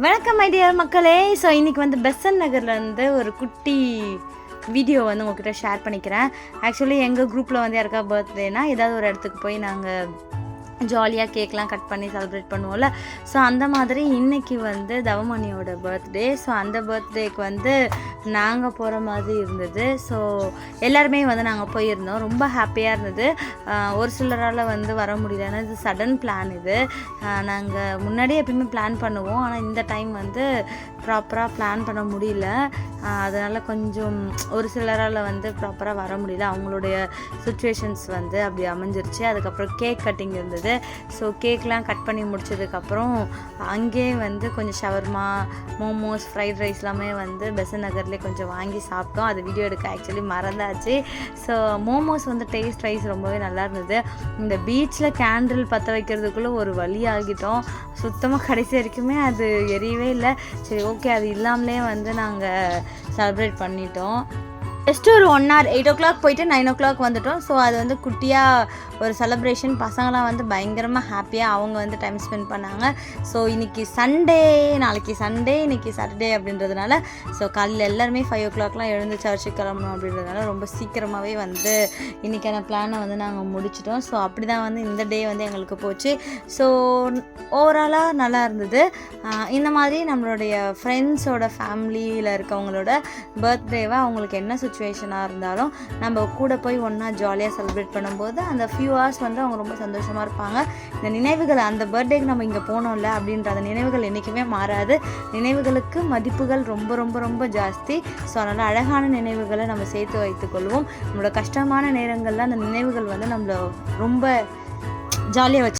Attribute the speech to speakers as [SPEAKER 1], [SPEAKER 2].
[SPEAKER 1] வணக்கம் my dear மக்களே. So இன்றைக்கி வந்து பெசன் நகர்லேருந்து ஒரு குட்டி வீடியோ வந்து உங்கள்கிட்ட ஷேர் பண்ணிக்கிறேன். ஆக்சுவலி எங்கள் குரூப்பில் வந்து யாருக்கா பர்த்டேனா ஏதாவது ஒரு இடத்துக்கு போய் நாங்கள் ஜாலியாக கேக்லாம் கட் பண்ணி செலிப்ரேட் பண்ணுவோம்ல. ஸோ அந்த மாதிரி இன்றைக்கி வந்து தவமணியோட பர்த்டே. ஸோ அந்த பர்த்டேக்கு வந்து நாங்கள் போகிற மாதிரி இருந்தது. ஸோ எல்லாருமே வந்து நாங்கள் போயிருந்தோம். ரொம்ப ஹாப்பியாக இருந்தது. ஒரு சிலரால் வந்து வர முடியல, ஏன்னா இது சடன் பிளான். இது நாங்கள் முன்னாடியே எப்பயுமே பிளான் பண்ணுவோம், ஆனால் இந்த டைம் வந்து ப்ராப்பராக பிளான் பண்ண முடியல. அதனால் கொஞ்சம் ஒரு சிலரால் வந்து ப்ராப்பராக வர முடியல. அவங்களுடைய சுச்சுவேஷன்ஸ் வந்து அப்படி அமைஞ்சிருச்சு. அதுக்கப்புறம் கேக் கட்டிங் இருந்தது. ஸோ கேக்லாம் கட் பண்ணி முடிச்சதுக்கப்புறம் அங்கேயே வந்து கொஞ்சம் ஷவர்மா, மோமோஸ், ஃப்ரைட் ரைஸ் எல்லாமே வந்து பெசன் நகர்லேயே கொஞ்சம் வாங்கி சாப்பிட்டோம். அது வீடியோ எடுக்க ஆக்சுவலி மறந்தாச்சு. ஸோ மோமோஸ் வந்து டேஸ்ட் வைஸ் ரொம்பவே நல்லா இருந்தது. இந்த பீச்சில் கேண்டில் பற்ற வைக்கிறதுக்குள்ளே ஒரு வழி ஆகிட்டோம். சுத்தமாக கடைசி வரைக்குமே அது எரியவே இல்லை. சரி, ஓகே, அது இல்லாமலே வந்து நாங்கள் செலிப்ரேட் பண்ணிட்டோம். ஜஸ்ட் ஒரு 1 hour 8 o'clock போயிட்டு 9 o'clock வந்துட்டோம். ஸோ அது வந்து குட்டியாக ஒரு செலிப்ரேஷன். பசங்களாம் வந்து பயங்கரமாக ஹாப்பியாக அவங்க வந்து டைம் ஸ்பெண்ட் பண்ணாங்க. ஸோ இன்றைக்கி சண்டே, நாளைக்கு சண்டே, இன்றைக்கி சாட்டர்டே அப்படின்றதுனால ஸோ காலையில் எல்லாருமே 5 o'clockலாம் எழுந்து சர்ச்சுக்கு கிளம்பணும் அப்படின்றதுனால ரொம்ப சீக்கிரமாகவே வந்து இன்றைக்கான பிளானை வந்து நாங்கள் முடிச்சிட்டோம். ஸோ அப்படி தான் வந்து இந்த டே வந்து எங்களுக்கு போச்சு. ஸோ ஓவராலாக நல்லா இருந்தது. இந்த மாதிரி நம்மளுடைய ஃப்ரெண்ட்ஸோட ஃபேமிலியில் இருக்கவங்களோட பர்த்டேவை அவங்களுக்கு என்ன சுச்சுவேஷனாக இருந்தாலும் நம்ம கூட போய் ஒன்றா ஜாலியாக செலிப்ரேட் பண்ணும்போது அந்த ஃபியூ ஹவர்ஸ் வந்து அவங்க ரொம்ப சந்தோஷமாக இருப்பாங்க. இந்த நினைவுகள், அந்த பர்த்டேக்கு நம்ம இங்கே போனோம்ல அப்படின்ற அந்த நினைவுகள் என்றைக்குமே மாறாது. நினைவுகளுக்கு மதிப்புகள் ரொம்ப ரொம்ப ரொம்ப ஜாஸ்தி. ஸோ அதனால் அழகான நினைவுகளை நம்ம சேர்த்து வைத்துக்கொள்வோம். நம்மளோட கஷ்டமான நேரங்களில் அந்த நினைவுகள் வந்து நம்மளை ரொம்ப ஜாலியாக வச்சு